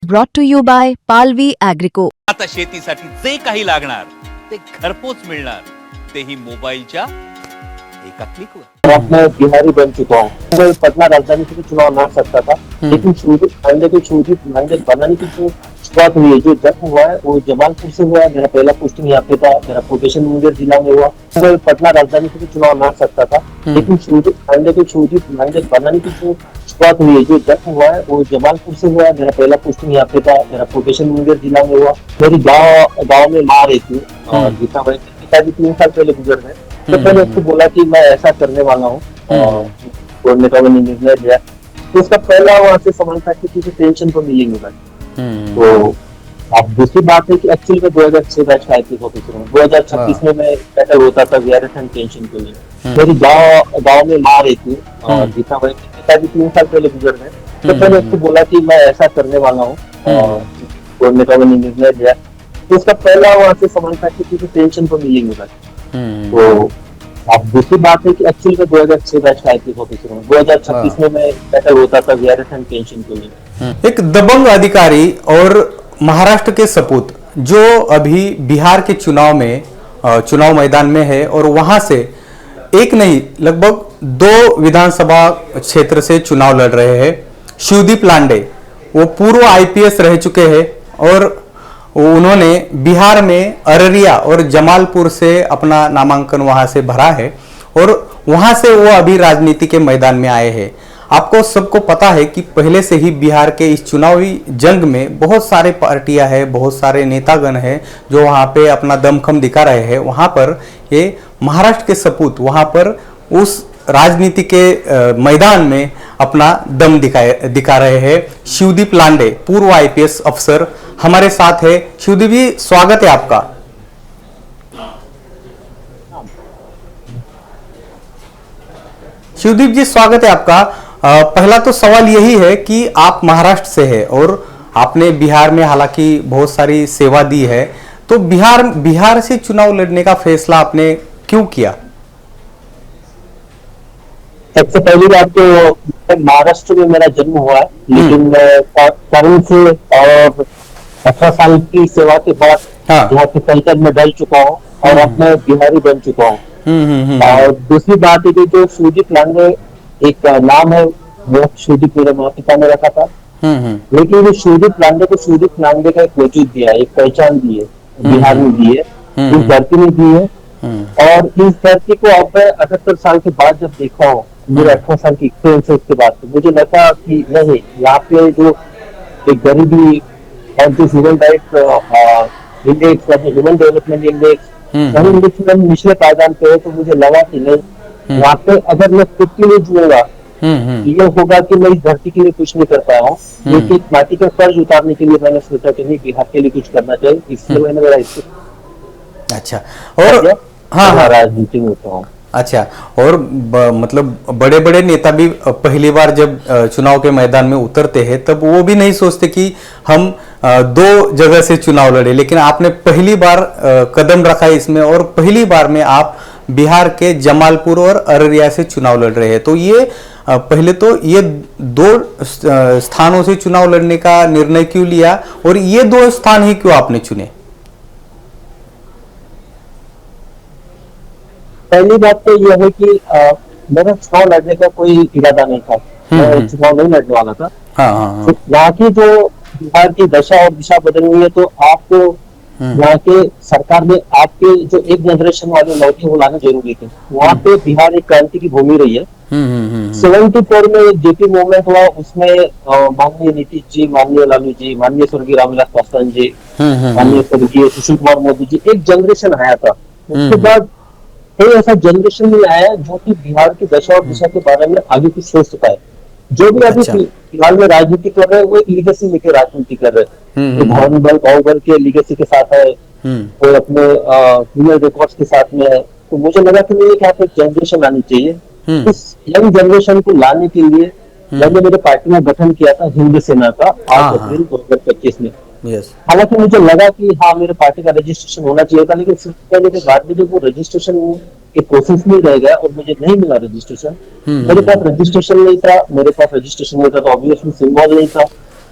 brought to you by Palvi Agrico. आता शेतीसाठी जे काही लागणार ते घरपोच मिळणार, तेही मोबाईलच्या एका क्लिकवर। अब मैं बिहारी बन चुका हूँ। मैं पटना राजधानी से चुनाव लड़ सकता था, लेकिन शोधित मानदेय बनाने की जो शुरुआत हुई है, जो जन्म हुआ है वो जमालपुर से हुआ है। मेरा पहला पोस्टिंग यहाँ पे था, मेरा प्रोफेशन मुंगेर जिला में हुआ। मैं पटना राजधानी से चुनाव लड़ सकता था, लेकिन शोधित मानदेय बनाने की जो शुरुआत हुई है, जो जन्म हुआ है वो जमालपुर से हुआ है। मेरा पहला पोस्टिंग यहाँ पे था, मेरा प्रोफेशन मुंगेर जिला में हुआ। मेरी गाँव में माँ रहती है, गीता भाई पिताजी 3 साल पहले गुजर गए। तो मैंने उसको बोला कि मैं ऐसा करने वाला हूँ, बोलने का मैंने निर्णय लिया। तो उसका पहला वहां से सवाल था कि तुझे पेंशन तो मिलेंगे भाई। तो अब दूसरी बात है कि एक्चुअली में 2006 बैच का आईपीएस ऑफिसर हूँ। 2026 में मैं सेटल होता था वीआरएस एंड पेंशन के लिए। मेरी गाँव में माँ रहती है, गीता भाई पिताजी 3 साल पहले गुजर गए। तो मैंने उसको बोला कि मैं ऐसा करने वाला हूँ, बोलने का मैंने निर्णय लिया। तो उसका पहला वहां से सवाल था कि तुझे पेंशन तो मिलेंगे भाई। तो अब दूसरी बात है कि एक्चुअली में 2006 बैच का आईपीएस ऑफिसर हूँ। 2026 में मैं सेटल होता था वीआरएस एंड पेंशन के लिए। एक दबंग अधिकारी और महाराष्ट्र के सपूत जो अभी बिहार के चुनाव मैदान में है और वहां से एक नहीं लगभग 2 विधानसभा क्षेत्र से चुनाव लड़ रहे हैं। शिवदीप लांडे वो पूर्व आईपीएस रह चुके हैं और उन्होंने बिहार में अररिया और जमालपुर से अपना नामांकन वहां से भरा है और वहां से वो अभी राजनीति के मैदान में आए हैं। आपको सबको पता है कि पहले से ही बिहार के इस चुनावी जंग में बहुत सारे पार्टियां हैं, बहुत सारे नेतागण हैं जो वहां पे अपना दमखम दिखा रहे हैं। वहां पर ये महाराष्ट्र के सपूत वहां पर उस राजनीति के मैदान में अपना दम दिखा रहे हैं। शिवदीप लांडे पूर्व आईपीएस अफसर हमारे साथ है। शिवदीप जी स्वागत है आपका। शिवदीप जी स्वागत है आपका। पहला तो सवाल यही है कि आप महाराष्ट्र से हैं और आपने बिहार में हालांकि बहुत सारी सेवा दी है, तो बिहार से चुनाव लड़ने का फैसला आपने क्यों किया? सबसे पहली बात तो महाराष्ट्र में मेरा जन्म हुआ है, लेकिन मैं कर्म से और 18 साल की सेवा के बाद यहाँ के कल्चर में डल चुका हूँ और अब मैं बिहारी बन चुका हूँ। और दूसरी बात है कि जो शिवदीप लांडे एक नाम है, वो शिवदीप मेरे माता पिता ने रखा था, लेकिन ये शिवदीप लांडे को शिवदीप लांडे का एक वजूद दिया है, एक पहचान दी है, बिहार में दी है, इस धरती में दी है। और इस धरती को अब 78 साल के बाद जब देखा हूँ, मेरे 18 साल की एक्सपीरियंस है उसके बाद, तो मुझे लगा कि नहीं, यहाँ पे जो एक गरीबी और जो human right index, human development index में निचले पायदान पे है, तो मुझे लगा कि नहीं, यहाँ पे अगर मैं खुद के लिए जुड़ूंगा ये होगा कि मैं इस धरती के लिए कुछ नहीं कर पाया हूँ, लेकिन माटी का कर्ज उतारने के लिए मैंने सोचा कि नहीं, बिहार के लिए कुछ करना चाहिए, इसलिए मैंने मेरा अच्छा और हाँ राजनीति में होता हूँ। अच्छा और मतलब बड़े बड़े नेता भी पहली बार जब चुनाव के मैदान में उतरते हैं तब वो भी नहीं सोचते कि हम 2 जगह से चुनाव लड़े, लेकिन आपने पहली बार कदम रखा इसमें और पहली बार में आप बिहार के जमालपुर और अररिया से चुनाव लड़ रहे हैं। तो ये पहले तो ये 2 स्थानों से चुनाव लड़ने का निर्णय क्यों लिया और ये 2 स्थान ही क्यों आपने चुने? पहली बात तो यह है कि मेरा चुनाव लड़ने का कोई इरादा नहीं था, मैं चुनाव नहीं लड़ने वाला था। तो यहाँ की जो बिहार की दशा और दिशा बदल हुई है, तो आपको यहाँ के सरकार ने आपके जो एक जनरेशन वाले लौटे वो लाना जरूरी थे। वहाँ पे बिहार एक क्रांति की भूमि रही है। 74 में जेपी मूवमेंट हुआ, उसमें माननीय नीतीश जी, माननीय लालू जी, माननीय स्वर्गीय रामविलास पासवान जी, माननीय स्वर्गीय सुशील कुमार मोदी जी, एक जनरेशन आया था। उसके बाद कोई ऐसा जनरेशन नहीं आया जो कि बिहार की दशा और दिशा के बारे में आगे कुछ सोच चुका है। जो भी अभी फिलहाल में राजनीति कर रहे हैं वो एक लीगेसी लेके राजनीति कर रहे हैं, बाहुबल के लीगेसी के साथ है, कोई अपने क्रिमिनल रिकॉर्ड्स के साथ में है। तो मुझे लगा कि मुझे यहाँ पे जनरेशन आनी चाहिए। इस यंग जनरेशन को लाने के लिए मैंने मेरे पार्टी में गठन किया था हिंद सेना का 8 अप्रैल 2025 में। हालांकि मुझे लगा कि हाँ, मेरे पार्टी का रजिस्ट्रेशन होना चाहिए था, लेकिन फिर कहने के बाद में जब वो रजिस्ट्रेशन के प्रोसेस में रह गया और मुझे नहीं मिला रजिस्ट्रेशन, मेरे पास रजिस्ट्रेशन नहीं था, तो ऑब्वियसली सिंबल नहीं था,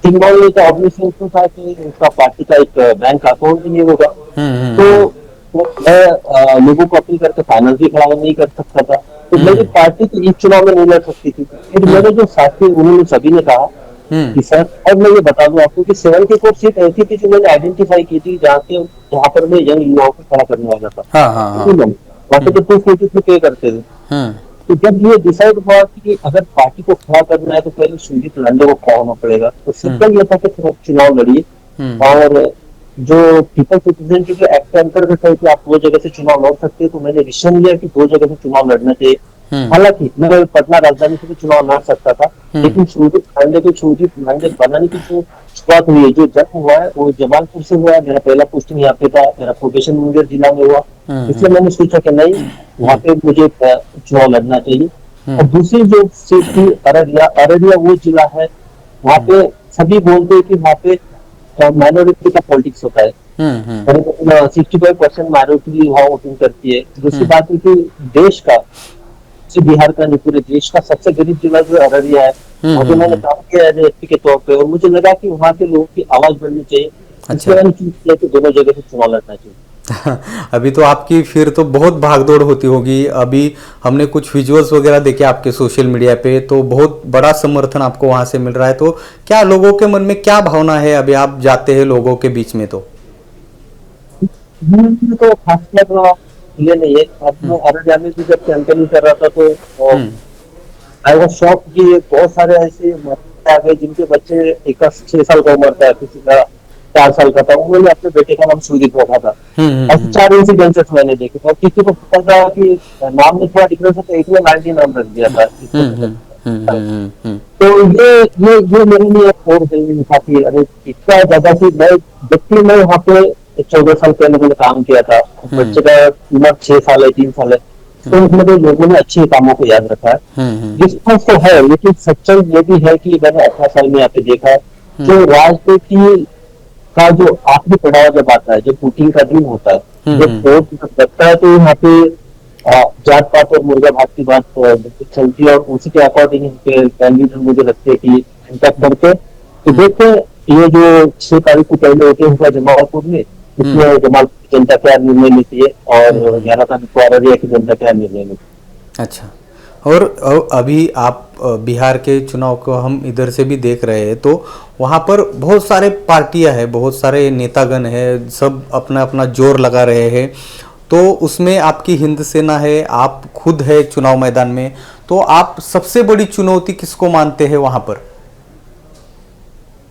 सिंबल में तो ऑब्वियसली तो था कि उसका पार्टी का एक बैंक अकाउंट भी नहीं होगा, तो मैं लोगों को अपील करके फाइनेंस भी खड़ा नहीं कर सकता था, तो मेरी पार्टी तो इस चुनाव में नहीं लड़ सकती थी। फिर मेरे जो साथी उन्होंने सभी ने कहा कि सर, और मैं ये बता दूं आपको कि 74 सीट ऐसी थी जो मैंने आइडेंटिफाई की थी जहाँ पर मैं यंग युवाओं को खड़ा करने वाला था। वहाँ पे तो 240 पे करते थे। तो जब ये डिसाइड हुआ कि अगर पार्टी को खड़ा करना है तो पहले सुजीत लांडे को खड़ा होना पड़ेगा, तो सिंपल ये था कि चुनाव लड़िए, और जो पीपल्स रिप्रेजेंटेटिव एक्ट के अंतर्गत है कि आप 2 जगह से चुनाव लड़ सकते हैं, तो मैंने डिसीजन लिया कि 2 जगह से चुनाव लड़ना चाहिए। हालांकि मैं पटना राजधानी से भी चुनाव लड़ सकता था, लेकिन सुजीत लांडे बनाने की जो शुरुआत हुई है, जो जन्म हुआ है, वो जमालपुर से हुआ है। मेरा पहला पोस्टिंग यहाँ पे था, मेरा प्रोफेशन मुंगेर जिला में हुआ, इसलिए मैंने सोचा कि नहीं, वहाँ पे मुझे चुनाव लड़ना चाहिए। और दूसरी जो सीट थी अररिया वो जिला है, वहाँ पे सभी बोलते हैं कि वहाँ पे माइनॉरिटी का पॉलिटिक्स होता है, 65% माइनॉरिटी वहाँ वोटिंग करती है। दूसरी बात है कि देश का, बिहार का नहीं, पूरे देश का सबसे गरीब जिला जो अररिया है, वहाँ पे मैंने काम किया है एसपी के तौर पे, और मुझे लगा कि वहाँ के लोगों की आवाज बढ़नी चाहिए। अच्छा। तो दोनों जगह से चुनाव लड़ना चाहिए। अभी तो आपकी फिर तो बहुत भागदौड़ होती होगी। अभी हमने कुछ विजुअल्स वगैरह देखे आपके सोशल मीडिया पे, तो बहुत बड़ा समर्थन आपको वहां से मिल रहा है। तो क्या लोगों के मन में क्या भावना है अभी आप जाते हैं लोगों के बीच में? तो खासकर ये नहीं है, अब अररिया में भी जब कैंपेनिंग कर रहा था तो आई वाज शॉक कि बहुत सारे ऐसे आ गए जिनके बच्चे, एक 6 साल का उम्र था, किसी का 4 साल का था, उन्होंने अपने बेटे का नाम सुजीत रखा था। ऐसे 4 इंसिडेंसेस मैंने देखे, और किसी को पता था कि नाम में थोड़ा डिफरेंस है, तो एक ने 90 नाम रख दिया था। तो ये मेरे लिए और था कि अरे इतना ज्यादा सी, मैं वहाँ पे 14 साल पहले मैंने काम किया था, बच्चे का उम्र 6 साल है, 3 साल है, तो उसमें तो लोगों ने अच्छे कामों को याद रखा है। रिस्पॉन्स तो है, लेकिन सच्चाई ये भी है कि मैंने 18 साल में यहाँ पे देखा है, जो राजनीति का जो आखिरी पड़ाव जब आता है, जब वोटिंग का दिन होता है, जब वोट लगता है, तो यहाँ पे जात पात और मुर्गा भात की बात चलती है, और उसी के अकॉर्डिंग कैंडिडेट मुझे लगते है कि इंटैक्ट करके, तो देखते ये जो 6 तारीख को पहले होते हैं जमालपुर में, इसमें जमालपुर की जनता क्या निर्णय लेती है, और 11 तारीख को अररिया की जनता क्या निर्णय लेती है। अच्छा, और अभी आप बिहार के चुनाव को हम इधर से भी देख रहे हैं, तो वहाँ पर बहुत सारे पार्टियां हैं, बहुत सारे नेतागण हैं, सब अपना अपना जोर लगा रहे हैं। तो उसमें आपकी हिंद सेना है, आप खुद है चुनाव मैदान में, तो आप सबसे बड़ी चुनौती किसको मानते हैं वहां पर?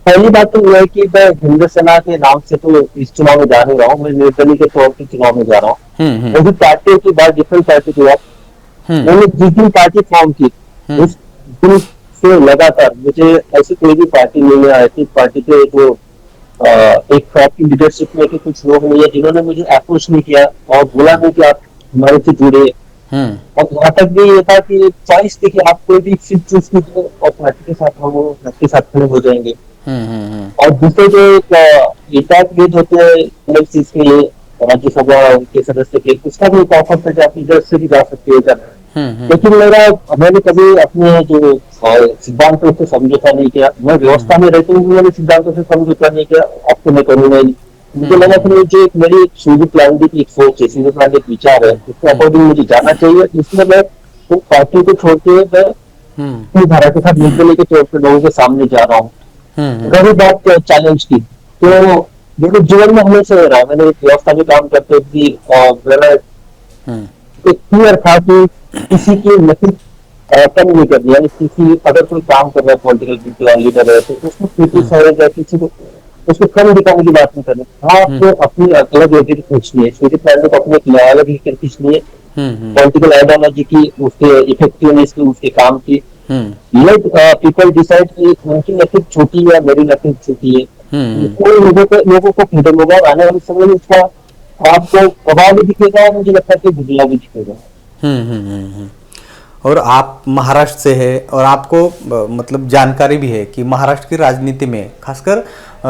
पहली बात तो यह है कि मैं हिंद सेना के नाम से तो इस चुनाव में जा नहीं रहा हूँ, मैं निर्दलीय के तौर पर चुनाव में जा रहा हूँ। वो भी पार्टियों की बात, डिफरेंट पार्टी की बात, मैंने जिस दिन पार्टी फॉर्म की उस दिन से लगातार मुझे ऐसी कोई भी पार्टी नहीं है, ऐसी पार्टी के जो एक टॉप की लीडरशिप में के कुछ लोग नहीं है जिन्होंने मुझे अप्रोच नहीं किया और बोला नहीं कि आप हमारे से जुड़े। और यहाँ तक भी ये था कि चॉइस थी कि आप कोई भी सीट चूज कीजिए और पार्टी के साथ हम आपके साथ खड़े हो जाएंगे। और दूसरे जो इंटैक्ट गेट होते हैं चीज के लिए राज्यसभा के सदस्य के, उसका भी एक ऑफर था कि आप इधर से भी जा सकते हो। लेकिन मैंने कभी अपने जो सिद्धांतों से समझौता नहीं किया। मैं व्यवस्था में रहते हुए मैंने सिद्धांतों से समझौता नहीं किया, अब तो मैं करूंगा ही। मुझे लगा कि मुझे मेरी सुजीत लांडे की एक सोच है, सुजीत लांडे एक विचार है, उसके अकॉर्डिंग मुझे जाना चाहिए। इसमें मैं पार्टी को छोड़ के मैं अपनी धारा के साथ निर्दलीय के तौर पर लोगों के सामने जा रहा हूँ। रही बात चैलेंज की, तो मेरे जीवन में हमेशा रहा है, मैंने व्यवस्था में काम करते थी और मेरा एक क्लियर था कि किसी की नफरत कम नहीं करनी, यानी किसी अगर कोई काम कर रहा है पॉलिटिकल लीडर है तो उसको क्रिटिसाइज या किसी को उसको कम दिखाने की बात नहीं करनी। हाँ, आपको अपनी अलग आइडेंटिटी खींचनी है, सुजीत लांडे को अपनी अलग ही खींचनी है, पॉलिटिकल आइडियोलॉजी की, उसके इफेक्टिवनेस की, उसके काम की। लेट पीपल डिसाइड कि उनकी नफरत छोटी है, मेरी नफरत छोटी है। कोई लोगों को फ्रीडम होगा, आने वाले समय में उसका आपको प्रभाव भी दिखेगा, मुझे लगता है कि बदलाव भी दिखेगा। और आप महाराष्ट्र से है और आपको मतलब जानकारी भी है कि महाराष्ट्र की राजनीति में खासकर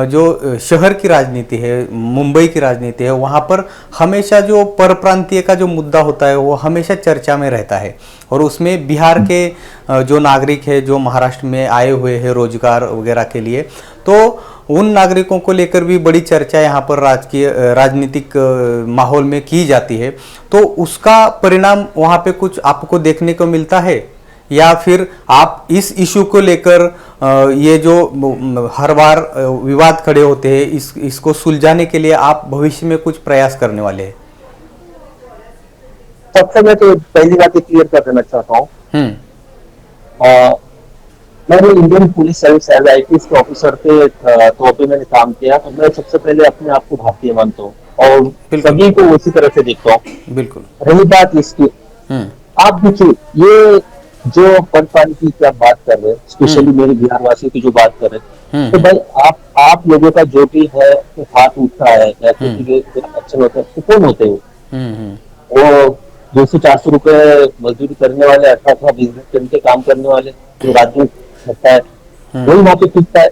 जो शहर की राजनीति है, मुंबई की राजनीति है, वहाँ पर हमेशा जो परप्रांतीय का जो मुद्दा होता है वो हमेशा चर्चा में रहता है। और उसमें बिहार के जो नागरिक है जो महाराष्ट्र में आए हुए हैं रोजगार वगैरह के लिए, तो उन नागरिकों को लेकर भी बड़ी चर्चा यहाँ पर राजनीतिक माहौल में की जाती है। तो उसका परिणाम वहाँ पे कुछ आपको देखने को मिलता है, या फिर आप इस इशू को लेकर ये जो हर बार विवाद खड़े होते हैं इसको सुलझाने के लिए आप भविष्य में कुछ प्रयास करने वाले हैं? सबसे मैं तो पहली बात क्लियर कर देना चाहता हूँ, मैंने Indian police service as IPS के ऑफिसर के तौर पे मैंने काम किया, तो मैं सबसे पहले अपने आप को भारतीय मानता हूँ और सभी को उसी तरह से देखता हूँ। बिल्कुल। रही बात इसकी, आप देखिए ये जो पदपानी की आप बात कर रहे हैं, स्पेशली मेरे बिहार वासियों की जो बात कर रहे हैं, तो भाई आप लोगों का जो भी है तो हाथ उठता है या एक्शन होता है, तो कौन होते हैं वो 200-400 रुपए मजदूरी करने वाले, 18 बिजनेस करके काम करने वाले जो राज्य होता है वही वहाँ पे टिकता है।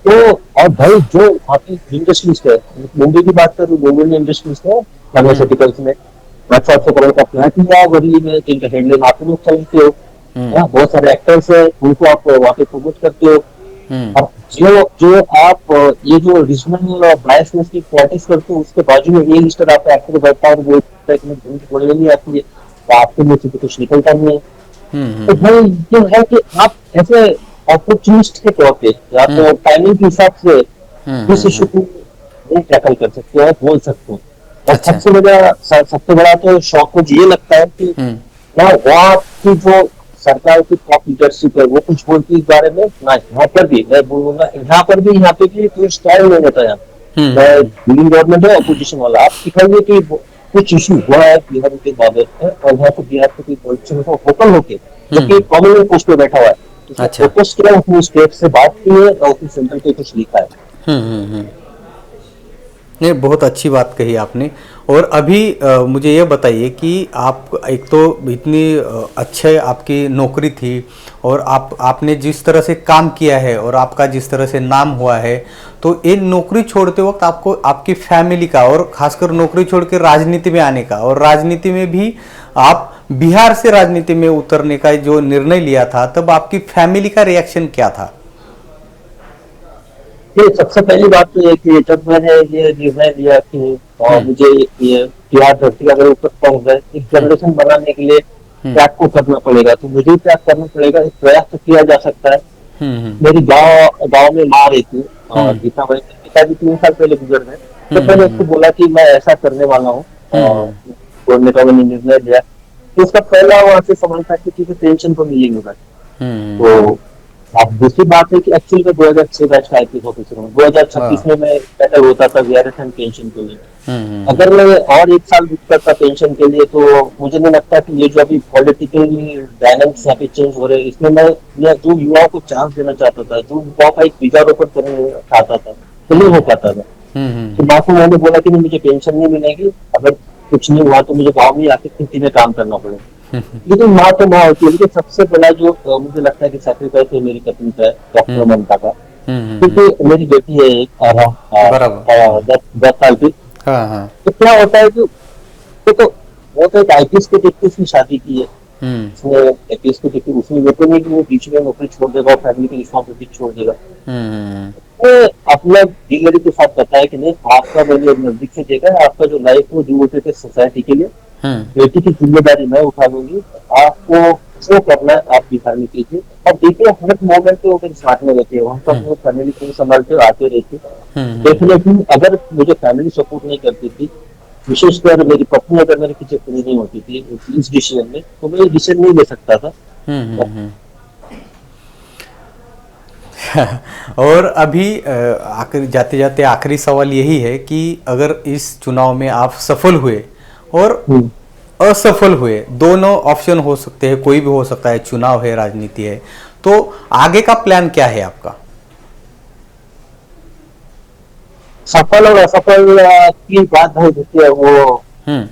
तो और भाई जो वहाँ की इंडस्ट्रीज है, मुंबई की बात करूँ, मुंबई में इंडस्ट्रीज है फार्मास्यूटिकल्स में 500 करोड़ का प्लांट लिया गरीब में, जिनका हेडलाइन आप लोग चलते हो, बहुत सारे एक्टर्स है उनको आप वहाँ पे प्रमोट करते हो। अब जो आप ये जो रीजनल बायसनेस की प्रैक्टिस करते हो, उसके बाजू में ये लिस्टर आपका एक्टर बैठता है और वो बोलने नहीं आती है, तो आपके मुंह से कुछ निकलता नहीं है। तो भाई ये है कि आप ऐसे अपॉर्चुनिस्ट के तौर पे आप टाइमिंग के हिसाब से इस इशू को नहीं टैकल कर सकते हो, बोल सकते हो। और सबसे बड़ा तो शौक मुझे ये लगता है कि वहाँ की जो सरकार की टॉप लीडरशिप है वो कुछ बोलती है इस बारे में ना, यहाँ पर भी मैं बोलूंगा, यहाँ पे भी कोई स्टाइल नहीं होता है। रूलिंग गवर्नमेंट है अपोजिशन वाला, आप दिखाइए कि कुछ इशू हुआ है बिहार के बाबत है और यहाँ पे बिहार के पॉलिटिशियन को वोकल होके जो कि कॉमन पोस्ट पे बैठा हुआ है, अच्छा, फोकस किया, अपनी स्टेट से बात की है और फिर सेंट्रल पे कुछ लिखा है। नहीं, बहुत अच्छी बात कही आपने। और अभी मुझे ये बताइए कि आप एक तो इतनी अच्छे आपकी नौकरी थी और आपने जिस तरह से काम किया है और आपका जिस तरह से नाम हुआ है, तो ये नौकरी छोड़ते वक्त आपको आपकी फैमिली का और खासकर नौकरी छोड़ के राजनीति में आने का, और राजनीति में भी आप बिहार से राजनीति में उतरने का जो निर्णय लिया था, तब आपकी फैमिली का रिएक्शन क्या था? ये सबसे पहली बात तो ये कि जब मैंने ये निर्णय लिया कि मुझे ये बिहार धरती का अगर ऊपर पहुंच गए, एक जनरेशन बनाने के लिए त्याग को करना पड़ेगा, तो मुझे त्याग करना पड़ेगा। एक प्रयास तो किया जा सकता है। मेरी गाँव में माँ रहती और पिताजी 3 साल पहले गुजर गए, तो मैंने उसको बोला कि मैं ऐसा करने वाला हूँ, बोलने का मैंने निर्णय लिया। तो उसका पहला वहां से सवाल था कि पेंशन तो मिलेंगे। तो अब दूसरी बात है कि एक्चुअली में 2006 बैच का आईपीएस ऑफिसर हूँ, 2026 में मैं पैनल होता था वीआरएस एंड पेंशन के लिए। अगर मैं और 1 साल रुक करता पेंशन के लिए, तो मुझे नहीं लगता कि ये जो अभी पॉलिटिकली डायनामिक्स यहाँ पे चेंज हो रहे हैं, इसमें मैं जो युवाओं को चांस देना चाहता था, जो युवाओं का एक बीजारोपण करना चाहता था, तो नहीं हो पाता था। तो माँ को मैंने बोला कि मुझे पेंशन नहीं मिलेगी, अगर कुछ नहीं हुआ तो मुझे गाँव में आके खेती में काम करना पड़ेगा। लेकिन माँ तो माँ होती है। लेकिन सबसे बड़ा जो मुझे लगता है कि सैक्रिफाइस है मेरी पत्नी का, डॉक्टर ममता का, क्योंकि मेरी बेटी है एक 10 साल की। तो क्या होता है कि तो वो तो एक आईपीएस के डिप्टी की शादी की है, उसने आईपीएस के डिप्टी, उसमें ये तो नहीं कि वो बीच में नौकरी छोड़ देगा और फैमिली की रिस्पॉन्सिबिलिटी छोड़ देगा। अपना दिलगी के साथ बताया कि नहीं, आपका मैंने नजदीक से देखा है, आपका जो लाइफ वो डिवोटेड है सोसाइटी के लिए, बेटी की जिम्मेदारी मैं उठा लूंगी, आपको जो करना है आप बिहार में कीजिए। अब देखिए हर मोमेंट पे वो मेरे साथ में रहती है, वहाँ पर अपनी फैमिली को संभालते आते रहती है। डेफिनेटली अगर मुझे फैमिली सपोर्ट नहीं करती थी, विशेषकर मेरी पत्नी अगर मेरे पीछे खड़ी नहीं होती थी इस डिसीजन में, तो मैं डिसीजन नहीं ले सकता था। और अभी आखिर जाते जाते आखिरी सवाल यही है कि अगर इस चुनाव में आप सफल हुए और असफल हुए, दोनों ऑप्शन हो सकते हैं, कोई भी हो सकता है, चुनाव है, राजनीति है, तो आगे का प्लान क्या है आपका? सफल और असफल की बात नहीं होती है, वो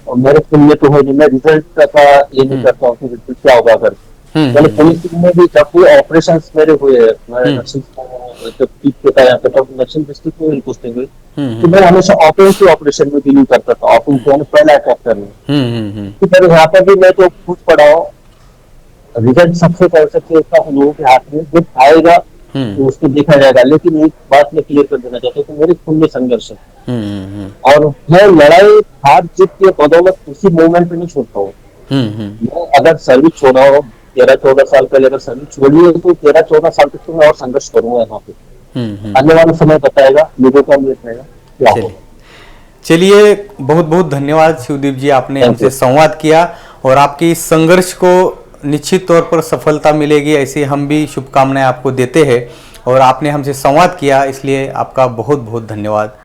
और मेरे खून में तो है नहीं, मैं रिजल्ट का ये नहीं करता हूँ कि रिजल्ट क्या होगा कर। मैंने पुलिस में भी जब कोई ऑपरेशन मेरे हुए, मैं नक्सल को जब पीक पे था यहाँ पे, तब नक्सल डिस्ट्रिक्ट में पोस्टिंग हुई, तो मैं हमेशा ऑपरेशन ऑपरेशन में बिलीव करता था, ऑपरेशन पहला अटैक करना। तो फिर यहाँ पर भी मैं तो खुद पढ़ा हूँ, रिजल्ट सबसे कर सकते लोगों के हाथ में, जब आएगा तो उसको देखा जाएगा। लेकिन एक बात मैं क्लियर कर देना चाहता हूँ कि मेरे खून में संघर्ष है, और मैं लड़ाई हार जीत के बदौलत उसी मोमेंट पे नहीं छोड़ता हूँ। मैं अगर सर्विस छोड़ा हो 13-14 साल पहले, अगर सर्विस छोड़ी है तो 13-14 साल तक तो मैं और संघर्ष करूंगा यहाँ पे। आने वाला समय बताएगा, लोगों का उम्मीद रहेगा क्या होगा। चलिए, बहुत बहुत धन्यवाद शिवदीप जी, आपने हमसे संवाद किया और आपकी इस संघर्ष को निश्चित तौर पर सफलता मिलेगी, ऐसी हम भी शुभकामनाएं आपको देते हैं। और आपने हमसे संवाद किया, इसलिए आपका बहुत बहुत धन्यवाद।